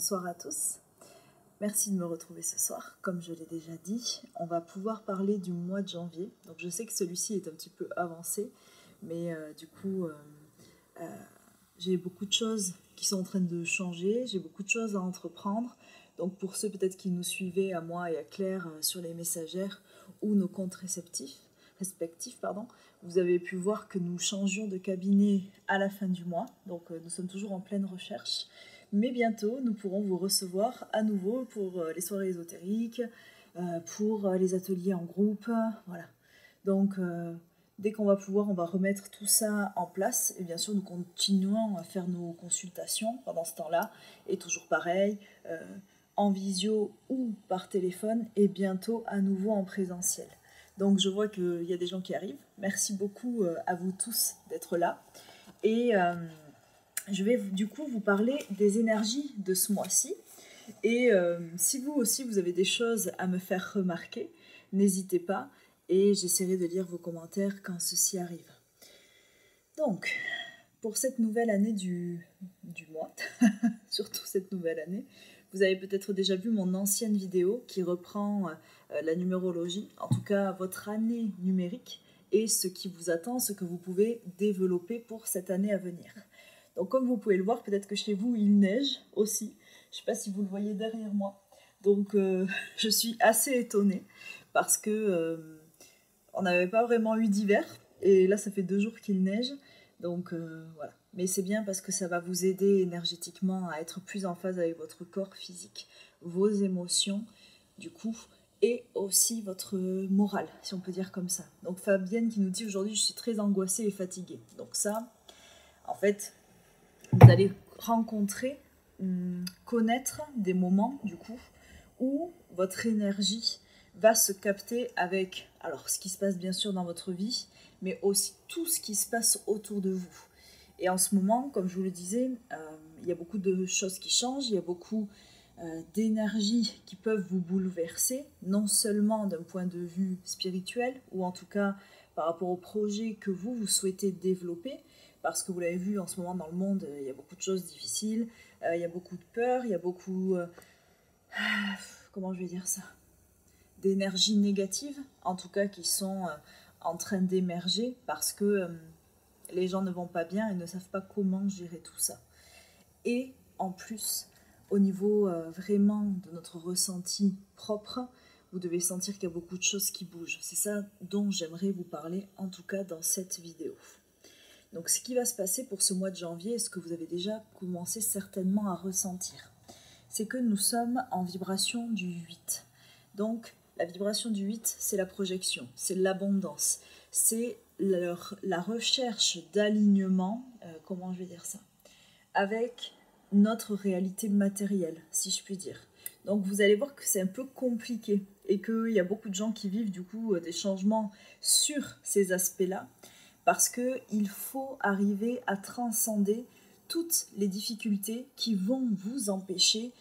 bonsoir à tous. Merci de me retrouver ce soir. Comme je l'ai déjà dit, on va pouvoir parler du mois de janvier. Donc je sais que celui-ci est un petit peu avancé, mais j'ai beaucoup de choses qui sont en train de changer, j'ai beaucoup de choses à entreprendre. Donc pour ceux peut-être qui nous suivaient, à moi et à Claire, sur les messagères ou nos comptes respectifs, vous avez pu voir que nous changions de cabinet à la fin du mois. Donc nous sommes toujours en pleine recherche. Mais bientôt, nous pourrons vous recevoir à nouveau pour les soirées ésotériques, pour les ateliers en groupe, voilà. Donc dès qu'on va pouvoir, on va remettre tout ça en place. Et bien sûr, nous continuons à faire nos consultations pendant ce temps-là. Et toujours pareil, en visio ou par téléphone, et bientôt à nouveau en présentiel. Donc je vois qu'il y a des gens qui arrivent. Merci beaucoup à vous tous d'être là. Et je vais du coup vous parler des énergies de ce mois-ci. Et si vous aussi vous avez des choses à me faire remarquer, n'hésitez pas. Et j'essaierai de lire vos commentaires quand ceci arrive. Donc, pour cette nouvelle année du mois, surtout cette nouvelle année, vous avez peut-être déjà vu mon ancienne vidéo qui reprend la numérologie, en tout cas votre année numérique, et ce qui vous attend, ce que vous pouvez développer pour cette année à venir. Donc comme vous pouvez le voir, peut-être que chez vous il neige aussi, je ne sais pas si vous le voyez derrière moi, donc je suis assez étonnée parce que on n'avait pas vraiment eu d'hiver, et là ça fait 2 jours qu'il neige, donc voilà. Mais c'est bien parce que ça va vous aider énergétiquement à être plus en phase avec votre corps physique, vos émotions, du coup, et aussi votre morale, si on peut dire comme ça. Donc Fabienne qui nous dit aujourd'hui je suis très angoissée et fatiguée. Donc ça, en fait, vous allez rencontrer, connaître des moments, du coup, où votre énergie va se capter avec, alors ce qui se passe bien sûr dans votre vie, mais aussi tout ce qui se passe autour de vous. Et en ce moment, comme je vous le disais, il y a beaucoup de choses qui changent, il y a beaucoup d'énergies qui peuvent vous bouleverser, non seulement d'un point de vue spirituel, ou en tout cas par rapport au projet que vous souhaitez développer, parce que vous l'avez vu en ce moment dans le monde, il y a beaucoup de choses difficiles, il y a beaucoup de peur, il y a beaucoup... comment je vais dire ça, d'énergies négatives, en tout cas qui sont en train d'émerger parce que les gens ne vont pas bien et ne savent pas comment gérer tout ça. Et en plus, au niveau vraiment de notre ressenti propre, vous devez sentir qu'il y a beaucoup de choses qui bougent. C'est ça dont j'aimerais vous parler, en tout cas dans cette vidéo. Donc ce qui va se passer pour ce mois de janvier, et ce que vous avez déjà commencé certainement à ressentir, c'est que nous sommes en vibration du 8. Donc, la vibration du 8, c'est la projection, c'est l'abondance, c'est la recherche d'alignement, comment je vais dire ça, avec notre réalité matérielle, si je puis dire. Donc, vous allez voir que c'est un peu compliqué et qu'il y a beaucoup de gens qui vivent du coup des changements sur ces aspects-là, parce qu'il faut arriver à transcender toutes les difficultés qui vont vous empêcher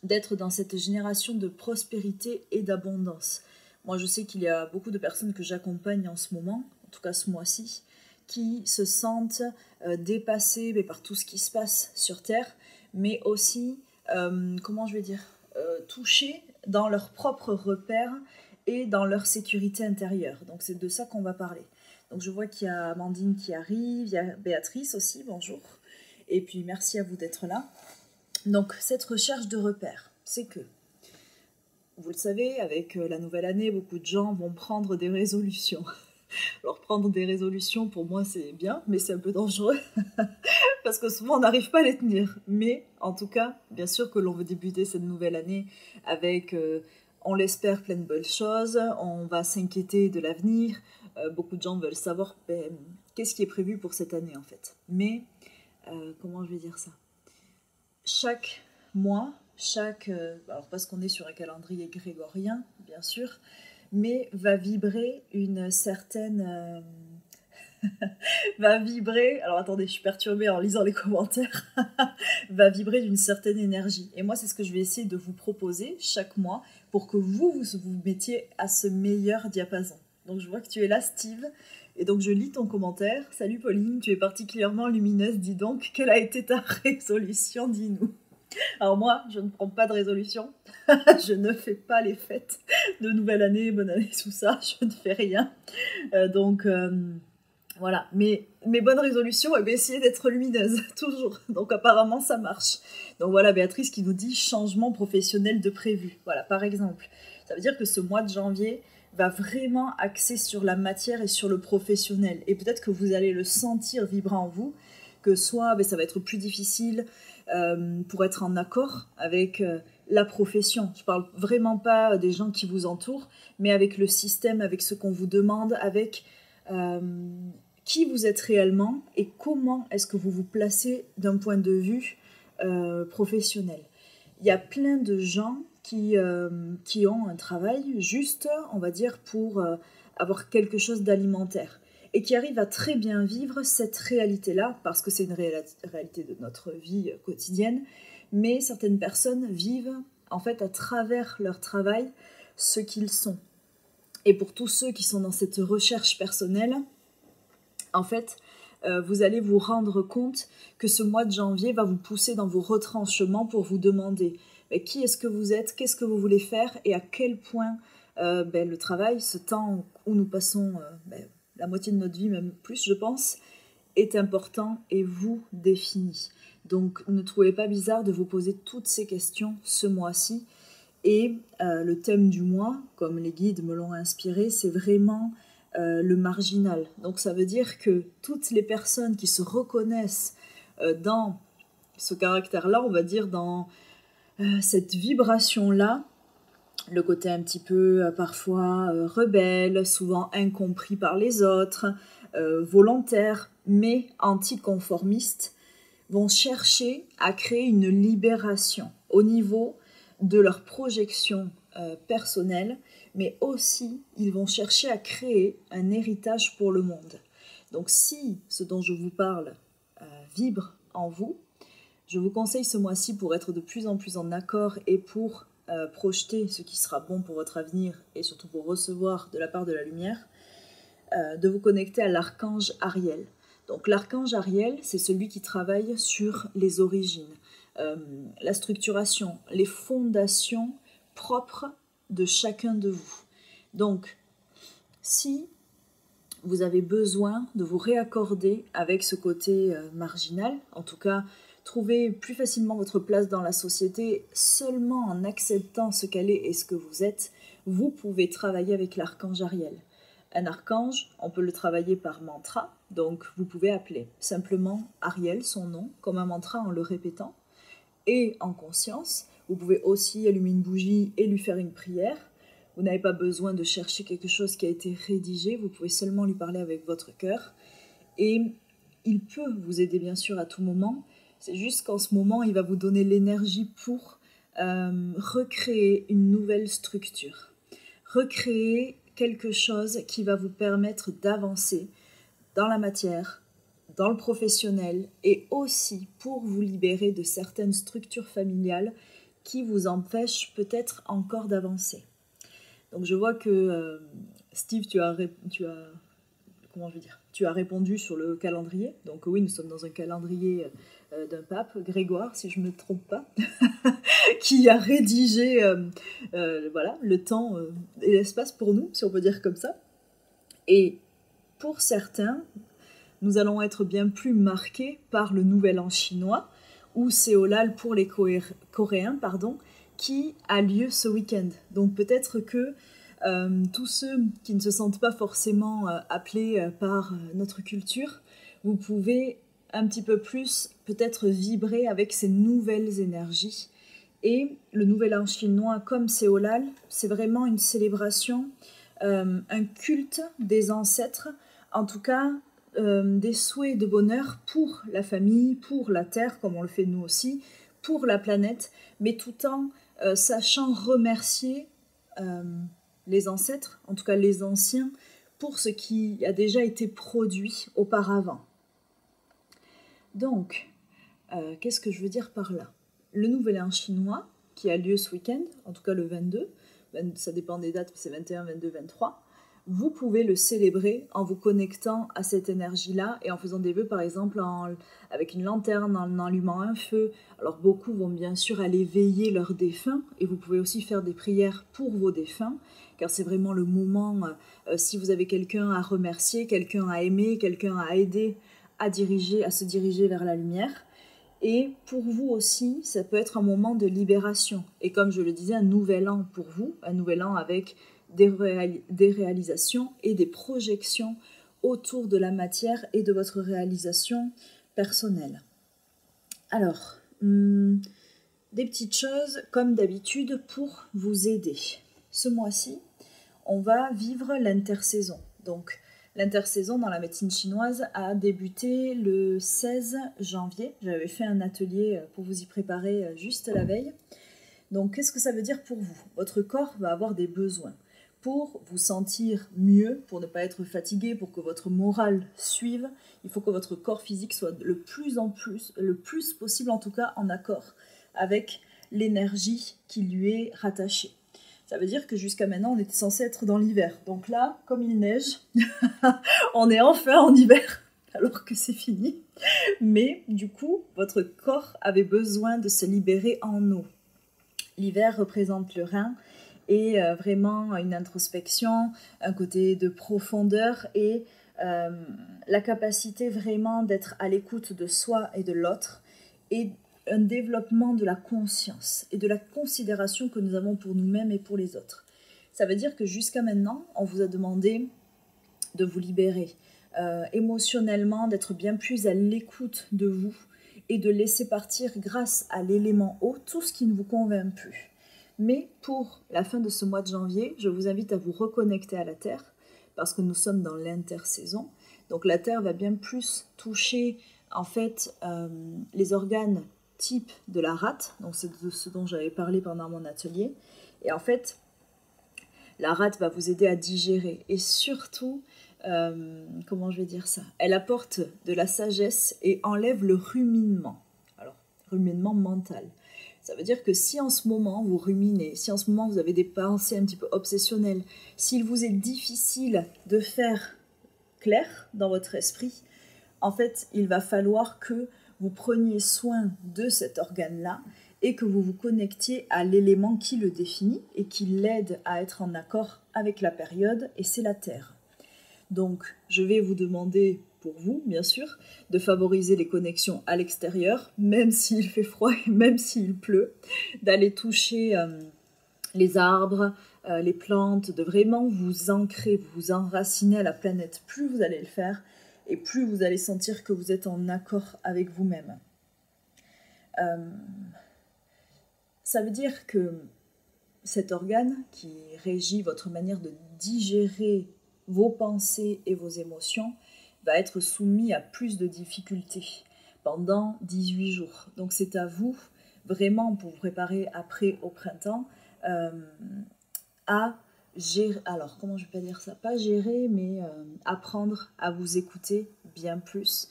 d'être dans cette génération de prospérité et d'abondance. Moi, je sais qu'il y a beaucoup de personnes que j'accompagne en ce moment, en tout cas ce mois-ci, qui se sentent dépassées par tout ce qui se passe sur Terre, mais aussi, comment je vais dire, touchées dans leurs propres repères et dans leur sécurité intérieure. Donc c'est de ça qu'on va parler. Donc je vois qu'il y a Amandine qui arrive, il y a Béatrice aussi, bonjour. Et puis merci à vous d'être là. Donc cette recherche de repères, c'est que, vous le savez, avec la nouvelle année, beaucoup de gens vont prendre des résolutions. Alors prendre des résolutions, pour moi c'est bien, mais c'est un peu dangereux, parce que souvent on n'arrive pas à les tenir. Mais en tout cas, bien sûr que l'on veut débuter cette nouvelle année avec, on l'espère, plein de belles choses, on va s'inquiéter de l'avenir, beaucoup de gens veulent savoir qu'est-ce qui est prévu pour cette année en fait. Mais, comment je vais dire ça, chaque mois, alors parce qu'on est sur un calendrier grégorien, bien sûr, mais va vibrer une certaine... va vibrer... Alors attendez, je suis perturbée en lisant les commentaires. Va vibrer d'une certaine énergie. Et moi, c'est ce que je vais essayer de vous proposer chaque mois pour que vous mettiez à ce meilleur diapason. Donc je vois que tu es là, Steve. Et donc je lis ton commentaire. Salut Pauline, tu es particulièrement lumineuse, dis donc. Quelle a été ta résolution, dis-nous. Alors moi, je ne prends pas de résolution, je ne fais pas les fêtes de nouvelle année, bonne année, tout ça, je ne fais rien. Donc voilà, mais mes bonnes résolutions, eh bien, essayer d'être lumineuse, toujours. Donc apparemment, ça marche. Donc voilà, Béatrice qui nous dit changement professionnel de prévu. Voilà, par exemple. Ça veut dire que ce mois de janvier va vraiment axer sur la matière et sur le professionnel. Et peut-être que vous allez le sentir vibrer en vous, que soit ça va être plus difficile pour être en accord avec la profession. Je parle vraiment pas des gens qui vous entourent, mais avec le système, avec ce qu'on vous demande, avec qui vous êtes réellement et comment est-ce que vous vous placez d'un point de vue professionnel. Il y a plein de gens qui ont un travail juste, on va dire, pour avoir quelque chose d'alimentaire et qui arrivent à très bien vivre cette réalité-là, parce que c'est une réalité de notre vie quotidienne, mais certaines personnes vivent en fait à travers leur travail ce qu'ils sont. Et pour tous ceux qui sont dans cette recherche personnelle, en fait, vous allez vous rendre compte que ce mois de janvier va vous pousser dans vos retranchements pour vous demander qui est-ce que vous êtes, qu'est-ce que vous voulez faire et à quel point le travail, ce temps où nous passons la moitié de notre vie, même plus je pense, est important et vous définit. Donc ne trouvez pas bizarre de vous poser toutes ces questions ce mois-ci. Et le thème du mois, comme les guides me l'ont inspiré, c'est vraiment le marginal. Donc ça veut dire que toutes les personnes qui se reconnaissent dans ce caractère-là, on va dire dans cette vibration-là, le côté un petit peu parfois rebelle, souvent incompris par les autres, volontaire, mais anticonformiste, vont chercher à créer une libération au niveau de leur projection personnelle, mais aussi ils vont chercher à créer un héritage pour le monde. Donc si ce dont je vous parle vibre en vous, je vous conseille ce mois-ci, pour être de plus en plus en accord et pour projeter ce qui sera bon pour votre avenir et surtout pour recevoir de la part de la lumière, de vous connecter à l'archange Ariel. Donc l'archange Ariel, c'est celui qui travaille sur les origines, la structuration, les fondations propres de chacun de vous. Donc, si vous avez besoin de vous réaccorder avec ce côté marginal, en tout cas, trouver plus facilement votre place dans la société seulement en acceptant ce qu'elle est et ce que vous êtes, vous pouvez travailler avec l'archange Ariel. Un archange, on peut le travailler par mantra, donc vous pouvez appeler simplement Ariel, son nom, comme un mantra en le répétant, et en conscience. Vous pouvez aussi allumer une bougie et lui faire une prière. Vous n'avez pas besoin de chercher quelque chose qui a été rédigé, vous pouvez seulement lui parler avec votre cœur. Et il peut vous aider bien sûr à tout moment, c'est juste qu'en ce moment, il va vous donner l'énergie pour recréer une nouvelle structure, recréer quelque chose qui va vous permettre d'avancer dans la matière, dans le professionnel et aussi pour vous libérer de certaines structures familiales qui vous empêchent peut-être encore d'avancer. Donc je vois que Steve, tu as répondu sur le calendrier. Donc oui, nous sommes dans un calendrier d'un pape, Grégoire, si je ne me trompe pas, qui a rédigé le temps et l'espace pour nous, si on peut dire comme ça. Et pour certains, nous allons être bien plus marqués par le Nouvel An chinois, ou Seolal pour les Coréens, qui a lieu ce week-end. Donc peut-être que tous ceux qui ne se sentent pas forcément appelés par notre culture, vous pouvez un petit peu plus peut-être vibrer avec ces nouvelles énergies. Et le Nouvel An chinois, comme Seolal, c'est vraiment une célébration, un culte des ancêtres, en tout cas des souhaits de bonheur pour la famille, pour la terre, comme on le fait nous aussi, pour la planète, mais tout en sachant remercier les ancêtres, en tout cas les anciens, pour ce qui a déjà été produit auparavant. Donc, qu'est-ce que je veux dire par là? Le Nouvel An chinois, qui a lieu ce week-end, en tout cas le 22, ça dépend des dates, c'est 21, 22, 23, vous pouvez le célébrer en vous connectant à cette énergie-là et en faisant des vœux, par exemple, avec une lanterne, en allumant un feu. Alors beaucoup vont bien sûr aller veiller leurs défunts et vous pouvez aussi faire des prières pour vos défunts, car c'est vraiment le moment, si vous avez quelqu'un à remercier, quelqu'un à aimer, quelqu'un à aider à se diriger vers la lumière. Et pour vous aussi, ça peut être un moment de libération. Et comme je le disais, un nouvel an pour vous, un nouvel an avec des réalisations et des projections autour de la matière et de votre réalisation personnelle. Alors, des petites choses comme d'habitude pour vous aider. Ce mois-ci, on va vivre l'intersaison. Donc, l'intersaison dans la médecine chinoise a débuté le 16 janvier. J'avais fait un atelier pour vous y préparer juste la veille. Donc, qu'est-ce que ça veut dire pour vous? Votre corps va avoir des besoins. Pour vous sentir mieux, pour ne pas être fatigué, pour que votre morale suive, il faut que votre corps physique soit le plus possible en tout cas, en accord avec l'énergie qui lui est rattachée. Ça veut dire que jusqu'à maintenant, on était censé être dans l'hiver. Donc là, comme il neige, on est enfin en hiver, alors que c'est fini. Mais du coup, votre corps avait besoin de se libérer en eau. L'hiver représente le rein et vraiment une introspection, un côté de profondeur et la capacité vraiment d'être à l'écoute de soi et de l'autre et un développement de la conscience et de la considération que nous avons pour nous-mêmes et pour les autres. Ça veut dire que jusqu'à maintenant, on vous a demandé de vous libérer émotionnellement, d'être bien plus à l'écoute de vous et de laisser partir grâce à l'élément eau tout ce qui ne vous convainc plus. Mais pour la fin de ce mois de janvier, je vous invite à vous reconnecter à la Terre parce que nous sommes dans l'intersaison. Donc la Terre va bien plus toucher en fait les organes type de la rate, donc c'est de ce dont j'avais parlé pendant mon atelier. Et en fait, la rate va vous aider à digérer et surtout, comment je vais dire ça, elle apporte de la sagesse et enlève le ruminement. Alors, ruminement mental. Ça veut dire que si en ce moment vous ruminez, si en ce moment vous avez des pensées un petit peu obsessionnelles, s'il vous est difficile de faire clair dans votre esprit, en fait, il va falloir que vous preniez soin de cet organe-là et que vous vous connectiez à l'élément qui le définit et qui l'aide à être en accord avec la période, et c'est la Terre. Donc, je vais vous demander, pour vous, bien sûr, de favoriser les connexions à l'extérieur, même s'il fait froid et même s'il pleut, d'aller toucher les arbres, les plantes, de vraiment vous ancrer, vous enraciner à la planète. Plus vous allez le faire, et plus vous allez sentir que vous êtes en accord avec vous-même. Ça veut dire que cet organe qui régit votre manière de digérer vos pensées et vos émotions va être soumis à plus de difficultés pendant 18 jours. Donc c'est à vous, vraiment, pour vous préparer après au printemps, à gérer, alors comment je peux dire ça, pas gérer, mais apprendre à vous écouter bien plus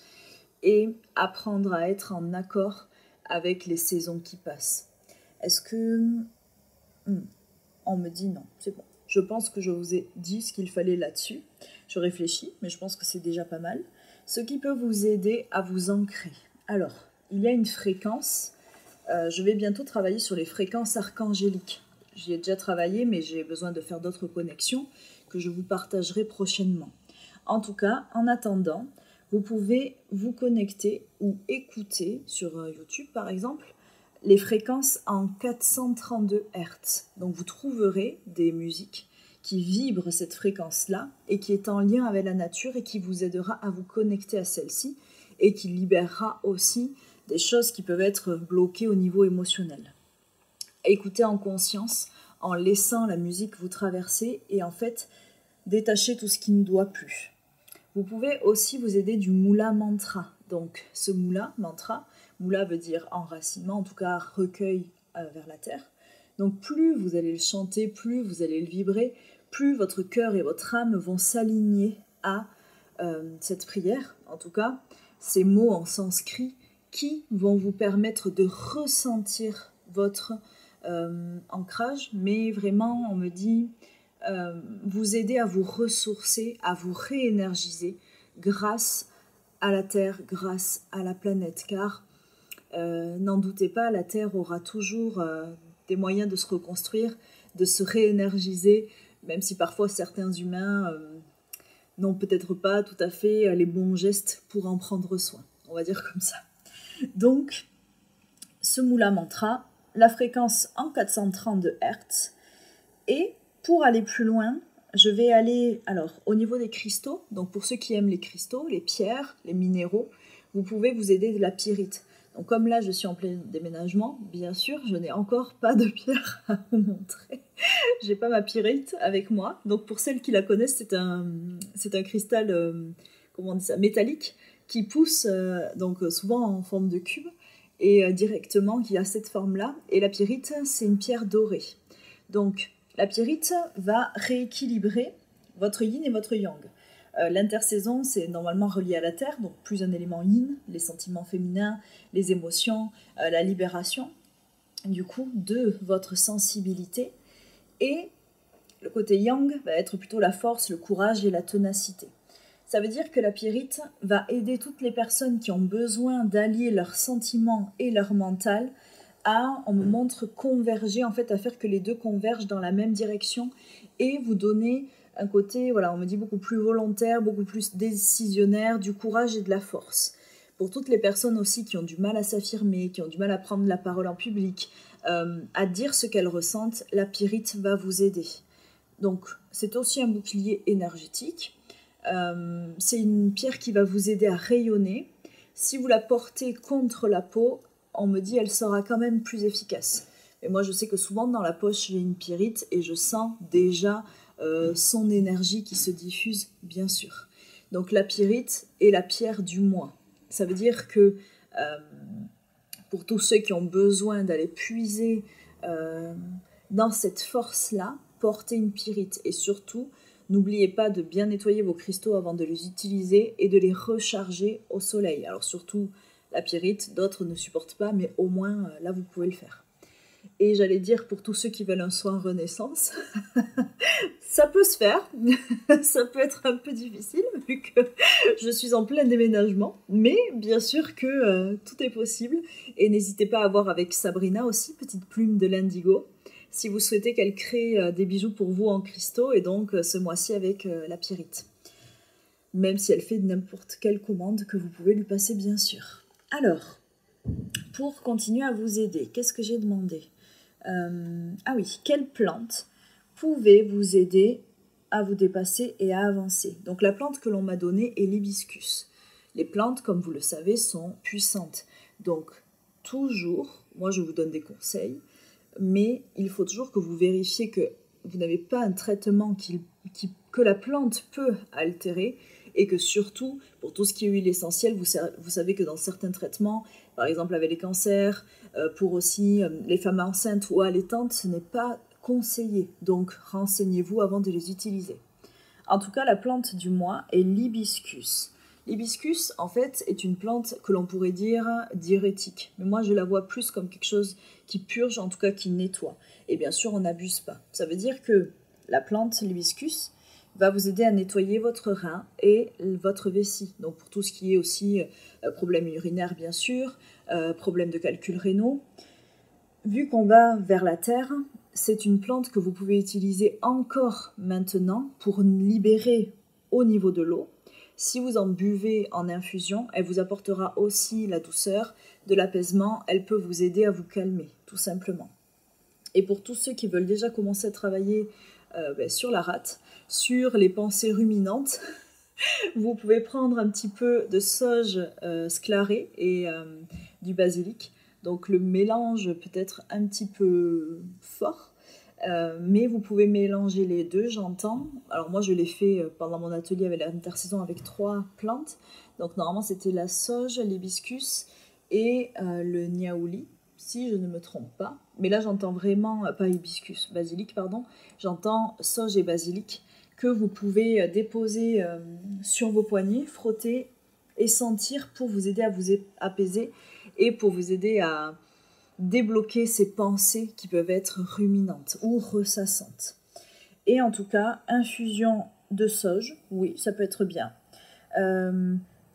et apprendre à être en accord avec les saisons qui passent. Est-ce que on me dit non, c'est bon. Je pense que je vous ai dit ce qu'il fallait là-dessus. Je réfléchis, mais je pense que c'est déjà pas mal. Ce qui peut vous aider à vous ancrer. Alors, il y a une fréquence. Je vais bientôt travailler sur les fréquences archangéliques. J'y ai déjà travaillé, mais j'ai besoin de faire d'autres connexions que je vous partagerai prochainement. En tout cas, en attendant, vous pouvez vous connecter ou écouter sur YouTube, par exemple, les fréquences en 432 Hz. Donc vous trouverez des musiques qui vibrent cette fréquence-là et qui est en lien avec la nature et qui vous aidera à vous connecter à celle-ci et qui libérera aussi des choses qui peuvent être bloquées au niveau émotionnel. Écoutez en conscience, en laissant la musique vous traverser et en fait détacher tout ce qui ne doit plus. Vous pouvez aussi vous aider du Mula Mantra. Donc ce Mula Mantra, Mula veut dire enracinement, en tout cas recueil vers la terre. Donc plus vous allez le chanter, plus vous allez le vibrer, plus votre cœur et votre âme vont s'aligner à cette prière. En tout cas, ces mots en sanskrit qui vont vous permettre de ressentir votre ancrage. Mais vraiment, on me dit vous aider à vous ressourcer, à vous réénergiser grâce à la Terre, grâce à la planète. Car n'en doutez pas, la Terre aura toujours des moyens de se reconstruire, de se réénergiser, même si parfois certains humains n'ont peut-être pas tout à fait les bons gestes pour en prendre soin. On va dire comme ça. Donc, ce Mula Mantra, la fréquence en 432 Hz. Et pour aller plus loin, je vais aller au niveau des cristaux. Donc pour ceux qui aiment les cristaux, les pierres, les minéraux, vous pouvez vous aider de la pyrite. Donc comme là je suis en plein déménagement, bien sûr, je n'ai encore pas de pierre à vous montrer. J'ai pas ma pyrite avec moi. Donc pour celles qui la connaissent, c'est un cristal comment on dit ça, métallique qui pousse souvent en forme de cube et directement qui a cette forme-là. Et la pyrite, c'est une pierre dorée. Donc la pyrite va rééquilibrer votre yin et votre yang. L'intersaison, c'est normalement relié à la terre, donc plus un élément yin, les sentiments féminins, les émotions, la libération, du coup, de votre sensibilité. Et le côté yang va être plutôt la force, le courage et la ténacité. Ça veut dire que la pyrite va aider toutes les personnes qui ont besoin d'allier leurs sentiments et leur mental on me montre converger, en fait, à faire que les deux convergent dans la même direction et vous donner un côté, voilà, on me dit beaucoup plus volontaire, beaucoup plus décisionnaire, du courage et de la force. Pour toutes les personnes aussi qui ont du mal à s'affirmer, qui ont du mal à prendre la parole en public, à dire ce qu'elles ressentent, la pyrite va vous aider. Donc, c'est aussi un bouclier énergétique. C'est une pierre qui va vous aider à rayonner. Si vous la portez contre la peau, on me dit elle sera quand même plus efficace. Mais moi je sais que souvent dans la poche j'ai une pyrite et je sens déjà son énergie qui se diffuse, bien sûr. Donc la pyrite est la pierre du mois. Ça veut dire que pour tous ceux qui ont besoin d'aller puiser dans cette force-là, portez une pyrite. Et surtout, n'oubliez pas de bien nettoyer vos cristaux avant de les utiliser et de les recharger au soleil. Alors surtout la pyrite, d'autres ne supportent pas, mais au moins là vous pouvez le faire. Et j'allais dire pour tous ceux qui veulent un soin renaissance, ça peut se faire, ça peut être un peu difficile vu que je suis en plein déménagement, mais bien sûr que tout est possible. Et n'hésitez pas à voir avec Sabrina aussi, petite plume de l'indigo, si vous souhaitez qu'elle crée des bijoux pour vous en cristaux, et donc ce mois-ci avec la pyrite. Même si elle fait n'importe quelle commande que vous pouvez lui passer, bien sûr. Alors, pour continuer à vous aider, qu'est-ce que j'ai demandé ? Ah oui, quelle plante pouvait vous aider à vous dépasser et à avancer ? Donc la plante que l'on m'a donnée est l'hibiscus. Les plantes, comme vous le savez, sont puissantes. Donc toujours, moi je vous donne des conseils, mais il faut toujours que vous vérifiez que vous n'avez pas un traitement que la plante peut altérer, et que surtout, pour tout ce qui est huile essentielle, vous savez que dans certains traitements, par exemple avec les cancers, pour aussi les femmes enceintes ou allaitantes, ce n'est pas conseillé. Donc renseignez-vous avant de les utiliser. En tout cas, la plante du mois est l'hibiscus. L'hibiscus, en fait, est une plante que l'on pourrait dire diurétique. Mais moi, je la vois plus comme quelque chose qui purge, en tout cas qui nettoie. Et bien sûr, on n'abuse pas. Ça veut dire que la plante, l'hibiscus, va vous aider à nettoyer votre rein et votre vessie. Donc pour tout ce qui est aussi problème urinaire, bien sûr, problème de calculs rénaux. Vu qu'on va vers la terre, c'est une plante que vous pouvez utiliser encore maintenant pour libérer au niveau de l'eau. Si vous en buvez en infusion, elle vous apportera aussi la douceur, de l'apaisement. Elle peut vous aider à vous calmer, tout simplement. Et pour tous ceux qui veulent déjà commencer à travailler sur la rate, sur les pensées ruminantes, vous pouvez prendre un petit peu de sauge sclarée et du basilic. Donc le mélange peut être un petit peu fort, mais vous pouvez mélanger les deux, j'entends. Alors moi je l'ai fait pendant mon atelier avec l'intersaison avec 3 plantes. Donc normalement c'était la sauge, l'hibiscus et le niaouli, si je ne me trompe pas. Mais là j'entends vraiment, pas hibiscus, basilic pardon, j'entends sauge et basilic que vous pouvez déposer sur vos poignets, frotter et sentir pour vous aider à vous apaiser et pour vous aider à débloquer ces pensées qui peuvent être ruminantes ou ressassantes. Et en tout cas, infusion de sauge, oui, ça peut être bien.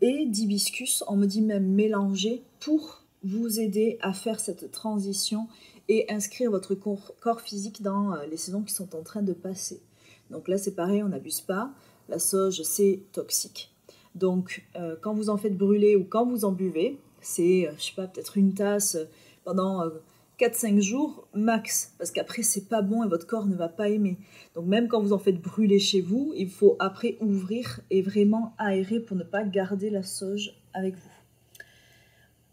Et d'hibiscus, on me dit même mélanger pour vous aider à faire cette transition et inscrire votre corps physique dans les saisons qui sont en train de passer. Donc là, c'est pareil, on n'abuse pas. La sauge, c'est toxique. Donc, quand vous en faites brûler ou quand vous en buvez, c'est, je sais pas, peut-être une tasse pendant 4-5 jours max, parce qu'après, c'est pas bon et votre corps ne va pas aimer. Donc, même quand vous en faites brûler chez vous, il faut après ouvrir et vraiment aérer pour ne pas garder la sauge avec vous.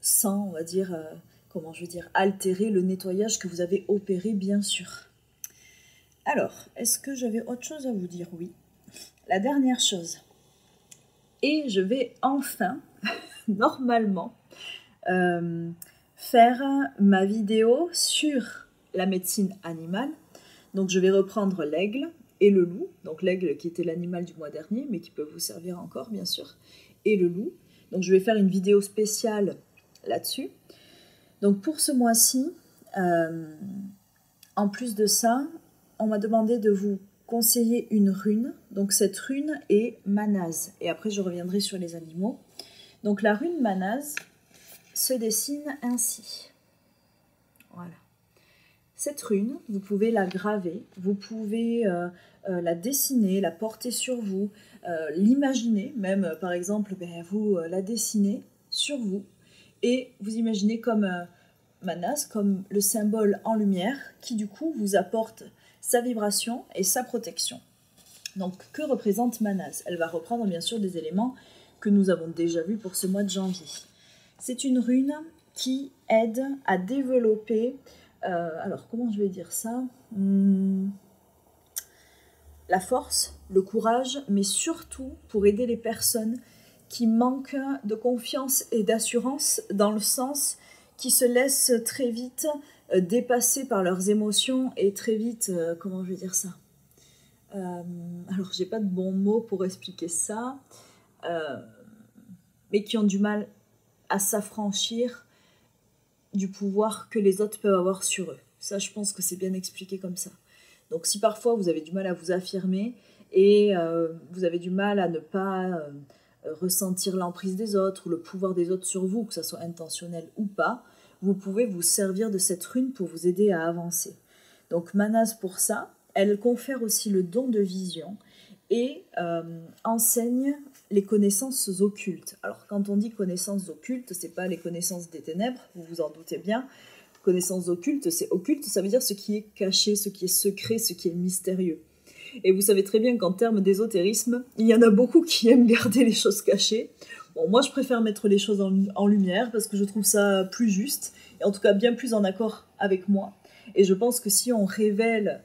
Sans, on va dire, altérer le nettoyage que vous avez opéré, bien sûr. Alors, est-ce que j'avais autre chose à vous dire? Oui. La dernière chose. Et je vais enfin, normalement, faire ma vidéo sur la médecine animale. Donc, je vais reprendre l'aigle et le loup. Donc, l'aigle qui était l'animal du mois dernier, mais qui peut vous servir encore, bien sûr. Et le loup. Donc, je vais faire une vidéo spéciale là-dessus. Donc, pour ce mois-ci, en plus de ça, on m'a demandé de vous conseiller une rune. Donc cette rune est Manaz. Et après, je reviendrai sur les animaux. Donc la rune Manaz se dessine ainsi. Voilà. Cette rune, vous pouvez la graver, vous pouvez la dessiner, la porter sur vous, l'imaginer, même par exemple, vous la dessinez sur vous. Et vous imaginez comme Manaz, comme le symbole en lumière, qui du coup vous apporte sa vibration et sa protection. Donc, que représente Manaz? Elle va reprendre bien sûr des éléments que nous avons déjà vus pour ce mois de janvier. C'est une rune qui aide à développer, alors comment je vais dire ça, la force, le courage, mais surtout pour aider les personnes qui manquent de confiance et d'assurance, dans le sens qui se laissent très vite dépasser par leurs émotions et très vite, comment je vais dire ça, alors j'ai pas de bons mots pour expliquer ça, mais qui ont du mal à s'affranchir du pouvoir que les autres peuvent avoir sur eux. Ça, je pense que c'est bien expliqué comme ça. Donc si parfois vous avez du mal à vous affirmer et vous avez du mal à ne pas ressentir l'emprise des autres ou le pouvoir des autres sur vous, que ce soit intentionnel ou pas, vous pouvez vous servir de cette rune pour vous aider à avancer. Donc Manaz, pour ça, elle confère aussi le don de vision et enseigne les connaissances occultes. Alors quand on dit connaissances occultes, c'est pas les connaissances des ténèbres, vous vous en doutez bien. Connaissances occultes, c'est occulte, ça veut dire ce qui est caché, ce qui est secret, ce qui est mystérieux. Et vous savez très bien qu'en termes d'ésotérisme, il y en a beaucoup qui aiment garder les choses cachées. Bon, moi, je préfère mettre les choses en lumière parce que je trouve ça plus juste et en tout cas bien plus en accord avec moi. Et je pense que si on révèle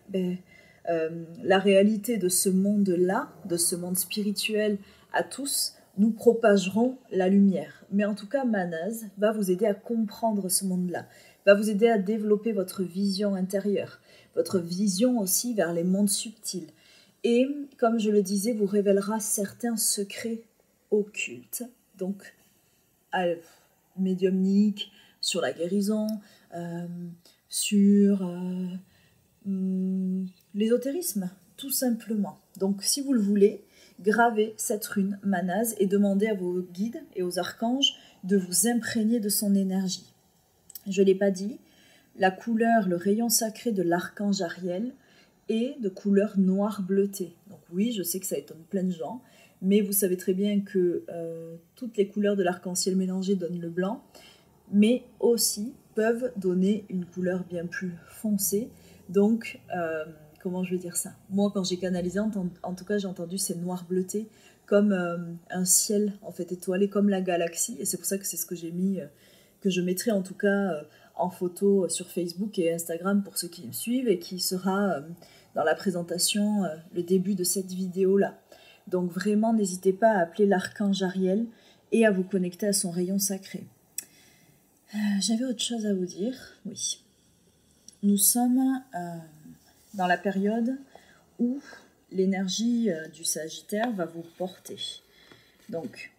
la réalité de ce monde-là, de ce monde spirituel à tous, nous propagerons la lumière. Mais en tout cas, Manaz va vous aider à comprendre ce monde-là, va vous aider à développer votre vision intérieure, votre vision aussi vers les mondes subtils. Et, comme je le disais, vous révélera certains secrets occultes, donc médiumniques, sur la guérison, sur l'ésotérisme, tout simplement. Donc, si vous le voulez, gravez cette rune Manaz et demandez à vos guides et aux archanges de vous imprégner de son énergie. Je ne l'ai pas dit, la couleur, le rayon sacré de l'archange Ariel est de couleur noir bleuté. Donc oui, je sais que ça étonne plein de gens, mais vous savez très bien que toutes les couleurs de l'arc-en-ciel mélangées donnent le blanc, mais aussi peuvent donner une couleur bien plus foncée. Donc, comment je vais dire ça? Moi, quand j'ai canalisé, en tout cas, j'ai entendu ces noirs bleutés comme un ciel en fait étoilé, comme la galaxie, et c'est pour ça que c'est ce que j'ai mis, que je mettrai en tout cas en photo sur Facebook et Instagram pour ceux qui me suivent, et qui sera dans la présentation, le début de cette vidéo-là. Donc vraiment, n'hésitez pas à appeler l'archange Ariel et à vous connecter à son rayon sacré. J'avais autre chose à vous dire, oui. Nous sommes dans la période où l'énergie du Sagittaire va vous porter. Donc,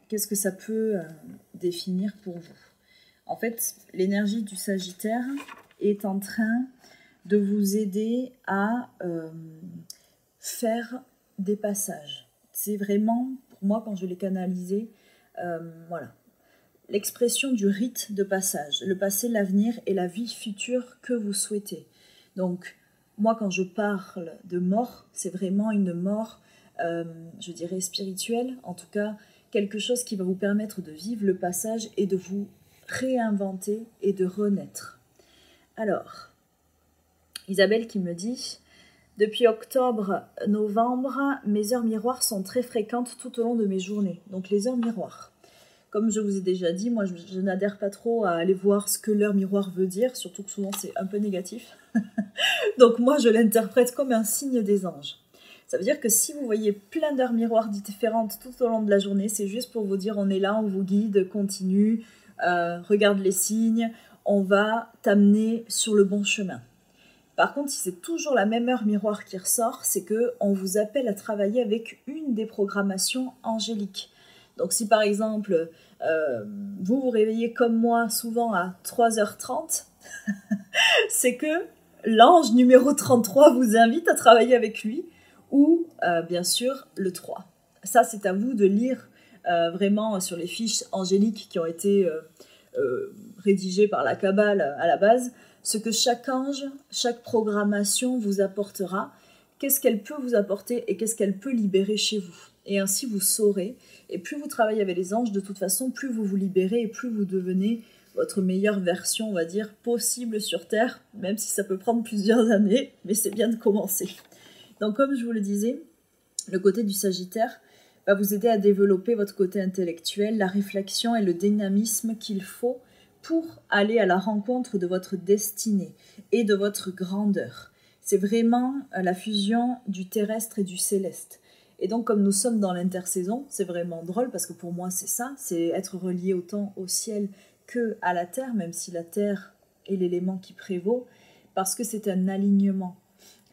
qu'est-ce que ça peut définir pour vous? En fait, l'énergie du Sagittaire est en train de vous aider à faire des passages. C'est vraiment, pour moi, quand je l'ai canalisé, voilà, l'expression du rite de passage, le passé, l'avenir et la vie future que vous souhaitez. Donc, moi, quand je parle de mort, c'est vraiment une mort, je dirais spirituelle, en tout cas, quelque chose qui va vous permettre de vivre le passage et de vous réinventer et de renaître. Alors, Isabelle qui me dit... Depuis octobre-novembre, mes heures miroirs sont très fréquentes tout au long de mes journées. Donc les heures miroirs. Comme je vous ai déjà dit, moi je n'adhère pas trop à aller voir ce que l'heure miroir veut dire, surtout que souvent c'est un peu négatif. Donc moi je l'interprète comme un signe des anges. Ça veut dire que si vous voyez plein d'heures miroirs différentes tout au long de la journée, c'est juste pour vous dire on est là, on vous guide, continue, regarde les signes, on va t'amener sur le bon chemin. Par contre, si c'est toujours la même heure miroir qui ressort, c'est qu'on vous appelle à travailler avec une des programmations angéliques. Donc si par exemple, vous vous réveillez comme moi souvent à 3h30, c'est que l'ange numéro 33 vous invite à travailler avec lui, ou bien sûr le 3. Ça, c'est à vous de lire vraiment sur les fiches angéliques qui ont été rédigées par la Kabbale à la base, ce que chaque ange, chaque programmation vous apportera, qu'est-ce qu'elle peut vous apporter et qu'est-ce qu'elle peut libérer chez vous. Et ainsi vous saurez, et plus vous travaillez avec les anges, de toute façon, plus vous vous libérez et plus vous devenez votre meilleure version, on va dire, possible sur Terre, même si ça peut prendre plusieurs années, mais c'est bien de commencer. Donc comme je vous le disais, le côté du Sagittaire va vous aider à développer votre côté intellectuel, la réflexion et le dynamisme qu'il faut pour aller à la rencontre de votre destinée et de votre grandeur. C'est vraiment la fusion du terrestre et du céleste. Et donc, comme nous sommes dans l'intersaison, c'est vraiment drôle parce que pour moi, c'est ça, c'est être relié autant au ciel que à la terre, même si la terre est l'élément qui prévaut, parce que c'est un alignement.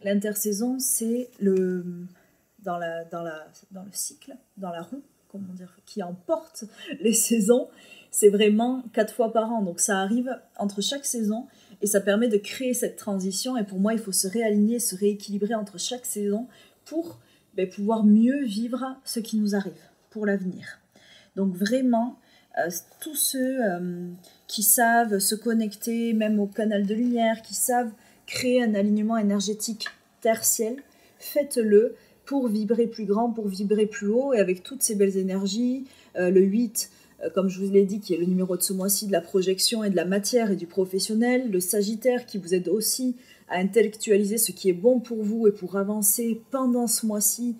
L'intersaison, c'est dans le cycle, dans la roue, comment dire, qui emporte les saisons. C'est vraiment 4 fois par an, donc ça arrive entre chaque saison et ça permet de créer cette transition. Et pour moi, il faut se réaligner, se rééquilibrer entre chaque saison pour pouvoir mieux vivre ce qui nous arrive pour l'avenir. Donc vraiment, tous ceux qui savent se connecter même au canal de lumière, qui savent créer un alignement énergétique terre-ciel, faites-le pour vibrer plus grand, pour vibrer plus haut et avec toutes ces belles énergies. Le 8, comme je vous l'ai dit, qui est le numéro de ce mois-ci de la projection et de la matière et du professionnel. Le Sagittaire qui vous aide aussi à intellectualiser ce qui est bon pour vous et pour avancer pendant ce mois-ci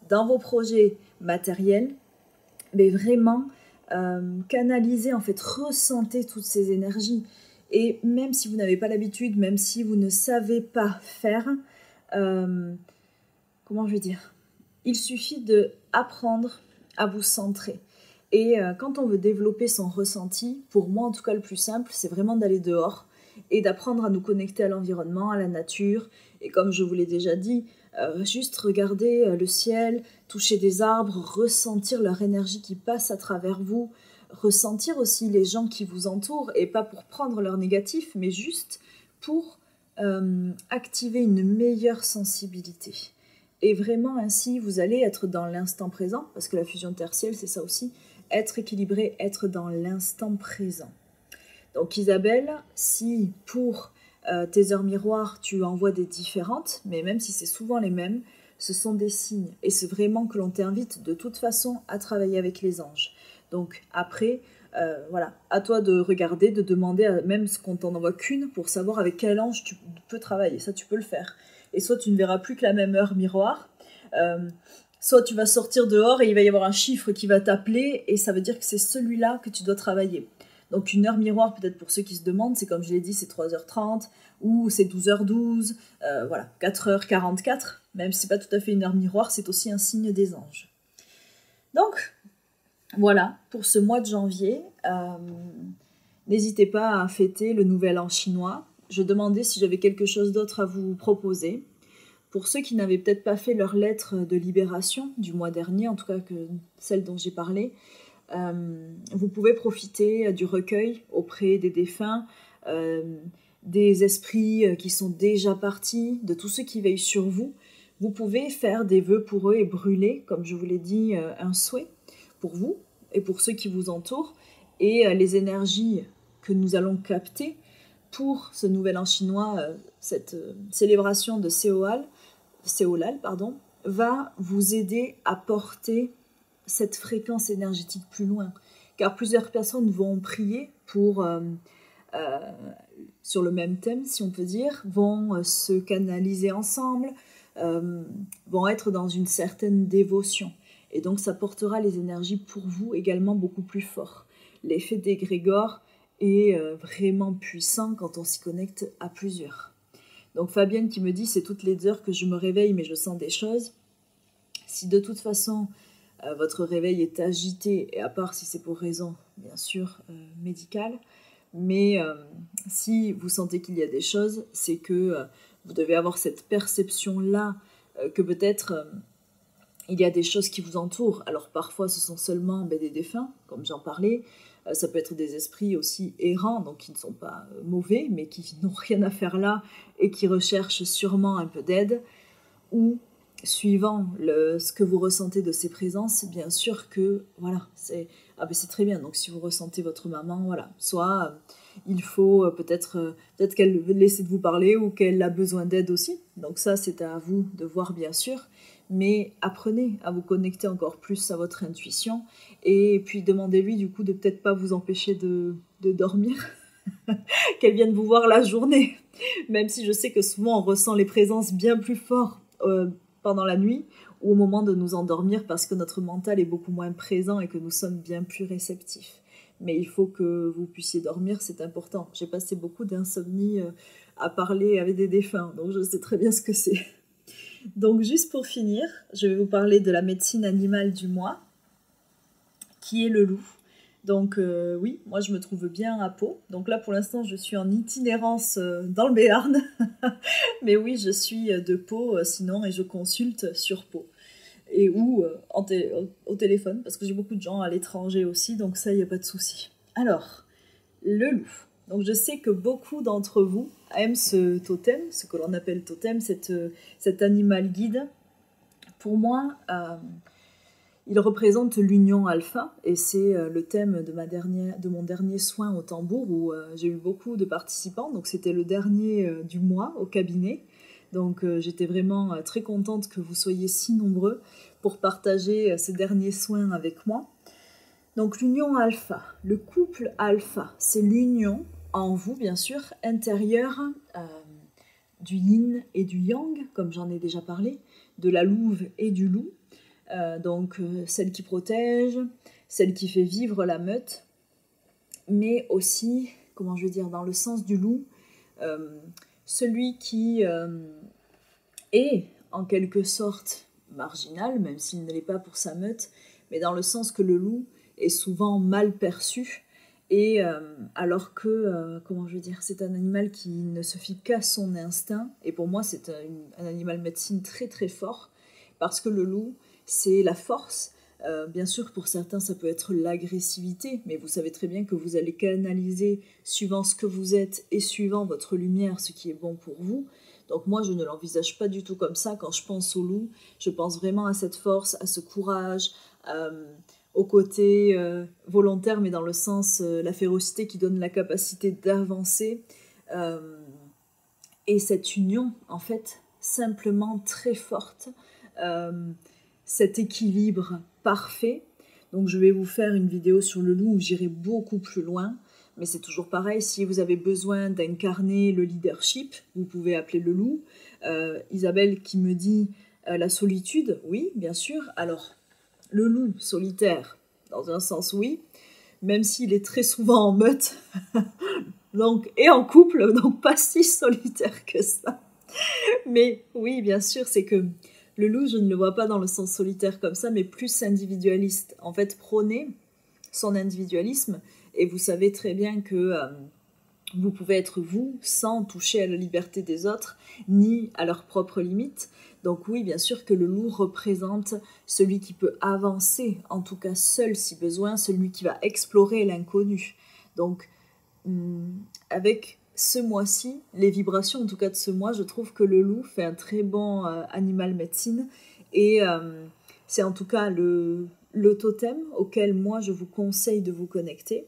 dans vos projets matériels. Mais vraiment, canaliser, en fait, ressentez toutes ces énergies. Et même si vous n'avez pas l'habitude, même si vous ne savez pas faire, comment je vais dire, il suffit d'apprendre à vous centrer. Et quand on veut développer son ressenti, pour moi en tout cas le plus simple, c'est vraiment d'aller dehors et d'apprendre à nous connecter à l'environnement, à la nature. Et comme je vous l'ai déjà dit, juste regarder le ciel, toucher des arbres, ressentir leur énergie qui passe à travers vous, ressentir aussi les gens qui vous entourent, et pas pour prendre leur négatif, mais juste pour activer une meilleure sensibilité. Et vraiment ainsi, vous allez être dans l'instant présent, parce que la fusion terre-ciel, c'est ça aussi, être équilibré, être dans l'instant présent. Donc Isabelle, si pour tes heures miroirs, tu en vois des différentes, mais même si c'est souvent les mêmes, ce sont des signes. Et c'est vraiment que l'on t'invite de toute façon à travailler avec les anges. Donc après, voilà, à toi de regarder, de demander même ce qu'on t'en envoie qu'une pour savoir avec quel ange tu peux travailler. Ça, tu peux le faire. Et soit tu ne verras plus que la même heure miroir, soit tu vas sortir dehors et il va y avoir un chiffre qui va t'appeler et ça veut dire que c'est celui-là que tu dois travailler. Donc une heure miroir, peut-être pour ceux qui se demandent, c'est comme je l'ai dit, c'est 3h30 ou c'est 12h12, voilà, 4h44, même si c'est pas tout à fait une heure miroir, c'est aussi un signe des anges. Donc, voilà, pour ce mois de janvier, n'hésitez pas à fêter le nouvel an chinois. Je demandais si j'avais quelque chose d'autre à vous proposer. Pour ceux qui n'avaient peut-être pas fait leur lettre de libération du mois dernier, en tout cas que celle dont j'ai parlé, vous pouvez profiter du recueil auprès des défunts, des esprits qui sont déjà partis, de tous ceux qui veillent sur vous, Vous pouvez faire des vœux pour eux et brûler, comme je vous l'ai dit, un souhait pour vous et pour ceux qui vous entourent. Et les énergies que nous allons capter pour ce nouvel an chinois, cette célébration de Seolal, va vous aider à porter cette fréquence énergétique plus loin. Car plusieurs personnes vont prier pour, sur le même thème, si on peut dire, vont se canaliser ensemble, vont être dans une certaine dévotion. Et donc ça portera les énergies pour vous également beaucoup plus fort. L'effet d'égrégore est vraiment puissant quand on s'y connecte à plusieurs. Donc Fabienne qui me dit, c'est toutes les heures que je me réveille mais je sens des choses. Si de toute façon votre réveil est agité, et à part si c'est pour raison bien sûr médicale, mais si vous sentez qu'il y a des choses, c'est que vous devez avoir cette perception-là que peut-être il y a des choses qui vous entourent. Alors parfois ce sont seulement des défunts, comme j'en parlais, ça peut être des esprits aussi errants, donc qui ne sont pas mauvais, mais qui n'ont rien à faire là et qui recherchent sûrement un peu d'aide, ou suivant ce que vous ressentez de ces présences, bien sûr que, voilà, c'est très bien. Donc si vous ressentez votre maman, voilà, soit il faut peut-être qu'elle veut laisser de vous parler ou qu'elle a besoin d'aide aussi. Donc ça, c'est à vous de voir, bien sûr. Mais apprenez à vous connecter encore plus à votre intuition et puis demandez-lui du coup de peut-être pas vous empêcher de dormir, qu'elle vienne vous voir la journée. Même si je sais que souvent on ressent les présences bien plus fort pendant la nuit ou au moment de nous endormir parce que notre mental est beaucoup moins présent et que nous sommes bien plus réceptifs. Mais il faut que vous puissiez dormir, c'est important. J'ai passé beaucoup d'insomnie à parler avec des défunts, donc je sais très bien ce que c'est. Donc juste pour finir, je vais vous parler de la médecine animale du mois, qui est le loup. Donc oui, moi je me trouve bien à Pau. Donc là pour l'instant je suis en itinérance dans le Béarn. Mais oui, je suis de Pau sinon et je consulte sur Pau. Et ou au téléphone, parce que j'ai beaucoup de gens à l'étranger aussi, donc ça, il n'y a pas de souci. Alors, le loup. Donc je sais que beaucoup d'entre vous aiment ce totem, ce que l'on appelle totem, cet animal guide. Pour moi, il représente l'union alpha, et c'est le thème de mon dernier soin au tambour, où j'ai eu beaucoup de participants, donc c'était le dernier du mois au cabinet. Donc j'étais vraiment très contente que vous soyez si nombreux pour partager ces derniers soins avec moi. Donc l'union alpha, le couple alpha, c'est l'union en vous, bien sûr, intérieure du yin et du yang, comme j'en ai déjà parlé, de la louve et du loup. Donc celle qui protège, celle qui fait vivre la meute, mais aussi, comment je veux dire, dans le sens du loup, celui qui est en quelque sorte marginal, même s'il ne l'est pas pour sa meute, mais dans le sens que le loup est souvent mal perçu, et alors que, comment je veux dire, c'est un animal qui ne se fie qu'à son instinct, et pour moi c'est un animal médecine très très fort, parce que le loup, c'est la force. Bien sûr, pour certains, ça peut être l'agressivité, mais vous savez très bien que vous allez canaliser suivant ce que vous êtes et suivant votre lumière, ce qui est bon pour vous. Donc moi, je ne l'envisage pas du tout comme ça. Quand je pense au loup, je pense vraiment à cette force, à ce courage, au côté volontaire, mais dans le sens, la férocité qui donne la capacité d'avancer. Et cette union, en fait, simplement très forte, cet équilibre parfait. Donc je vais vous faire une vidéo sur le loup où j'irai beaucoup plus loin, mais c'est toujours pareil, si vous avez besoin d'incarner le leadership, vous pouvez appeler le loup. Isabelle qui me dit la solitude, oui, bien sûr. Alors, le loup solitaire, dans un sens, oui, même s'il est très souvent en meute, donc, et en couple, donc pas si solitaire que ça. Mais oui, bien sûr, c'est que le loup, je ne le vois pas dans le sens solitaire comme ça, mais plus individualiste. En fait, prôner son individualisme, et vous savez très bien que vous pouvez être vous sans toucher à la liberté des autres, ni à leurs propres limites. Donc oui, bien sûr que le loup représente celui qui peut avancer, en tout cas seul si besoin, celui qui va explorer l'inconnu. Donc, avec ce mois-ci, les vibrations en tout cas de ce mois, je trouve que le loup fait un très bon animal médecine et c'est en tout cas le totem auquel moi je vous conseille de vous connecter.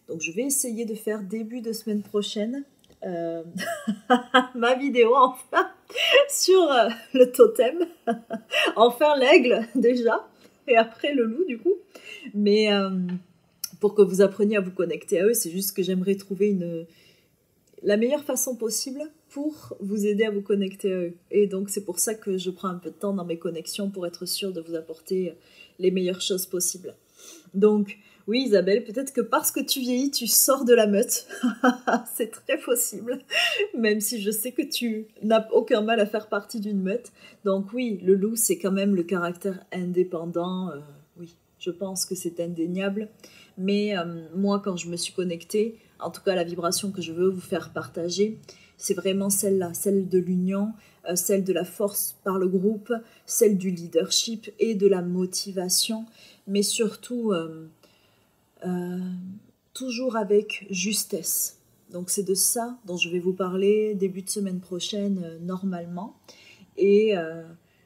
Donc je vais essayer de faire début de semaine prochaine ma vidéo enfin sur le totem, enfin l'aigle déjà et après le loup du coup, mais pour que vous appreniez à vous connecter à eux, c'est juste que j'aimerais trouver la meilleure façon possible pour vous aider à vous connecter à eux. Et donc c'est pour ça que je prends un peu de temps dans mes connexions pour être sûre de vous apporter les meilleures choses possibles. Donc oui Isabelle, peut-être que parce que tu vieillis, tu sors de la meute. C'est très possible, même si je sais que tu n'as aucun mal à faire partie d'une meute. Donc oui, le loup c'est quand même le caractère indépendant, oui, je pense que c'est indéniable. Mais moi, quand je me suis connectée, en tout cas la vibration que je veux vous faire partager, c'est vraiment celle-là, celle de l'union, celle de la force par le groupe, celle du leadership et de la motivation, mais surtout toujours avec justesse. Donc c'est de ça dont je vais vous parler début de semaine prochaine normalement. Et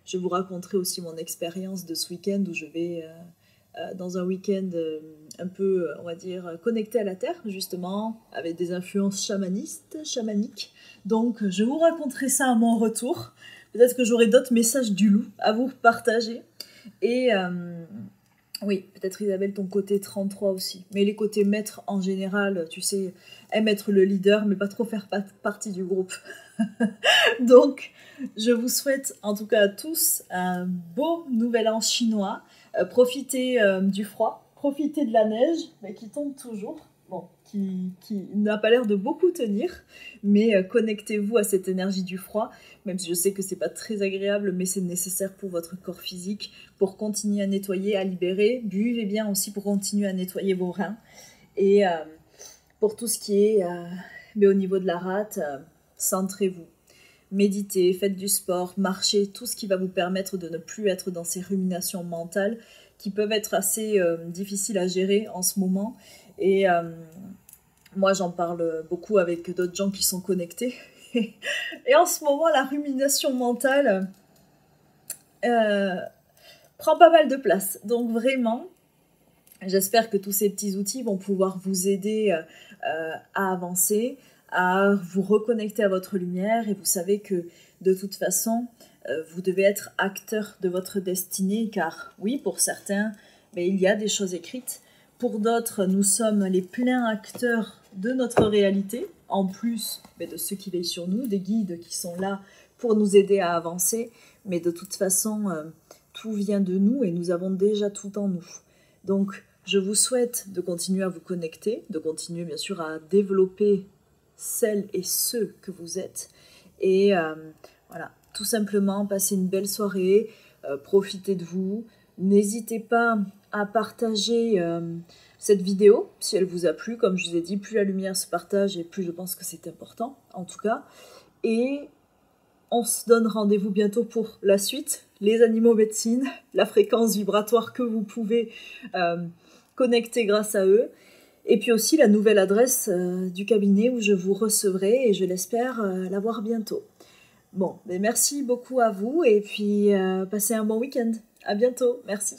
je vous raconterai aussi mon expérience de ce week-end où je vais... dans un week-end un peu, on va dire, connecté à la Terre, justement, avec des influences chamaniques. Donc, je vous raconterai ça à mon retour. Peut-être que j'aurai d'autres messages du loup à vous partager. Et oui, peut-être Isabelle, ton côté 33 aussi. Mais les côtés maîtres, en général, tu sais, aiment être le leader, mais pas trop faire partie du groupe. Donc, je vous souhaite, en tout cas à tous, un beau nouvel an chinois. Profitez du froid, profitez de la neige, mais qui tombe toujours, bon, qui n'a pas l'air de beaucoup tenir, mais connectez-vous à cette énergie du froid, même si je sais que c'est pas très agréable, mais c'est nécessaire pour votre corps physique, pour continuer à nettoyer, à libérer. Buvez bien aussi pour continuer à nettoyer vos reins. Et pour tout ce qui est mais au niveau de la rate, centrez-vous. Méditez, faites du sport, marchez, tout ce qui va vous permettre de ne plus être dans ces ruminations mentales qui peuvent être assez difficiles à gérer en ce moment. Et moi, j'en parle beaucoup avec d'autres gens qui sont connectés. Et en ce moment, la rumination mentale prend pas mal de place. Donc vraiment, j'espère que tous ces petits outils vont pouvoir vous aider à avancer, à vous reconnecter à votre lumière, et vous savez que de toute façon, vous devez être acteur de votre destinée, car oui, pour certains, mais il y a des choses écrites. Pour d'autres, nous sommes les pleins acteurs de notre réalité, en plus de ceux qui veillent sur nous, des guides qui sont là pour nous aider à avancer, mais de toute façon, tout vient de nous et nous avons déjà tout en nous. Donc, je vous souhaite de continuer à vous connecter, de continuer bien sûr à développer celles et ceux que vous êtes. Et voilà, tout simplement, passez une belle soirée, profitez de vous. N'hésitez pas à partager cette vidéo si elle vous a plu. Comme je vous ai dit, plus la lumière se partage et plus je pense que c'est important, en tout cas. Et on se donne rendez-vous bientôt pour la suite, les animaux médecine, la fréquence vibratoire que vous pouvez connecter grâce à eux. Et puis aussi la nouvelle adresse du cabinet où je vous recevrai et je l'espère la voir bientôt. Bon, mais merci beaucoup à vous et puis passez un bon week-end. À bientôt, merci.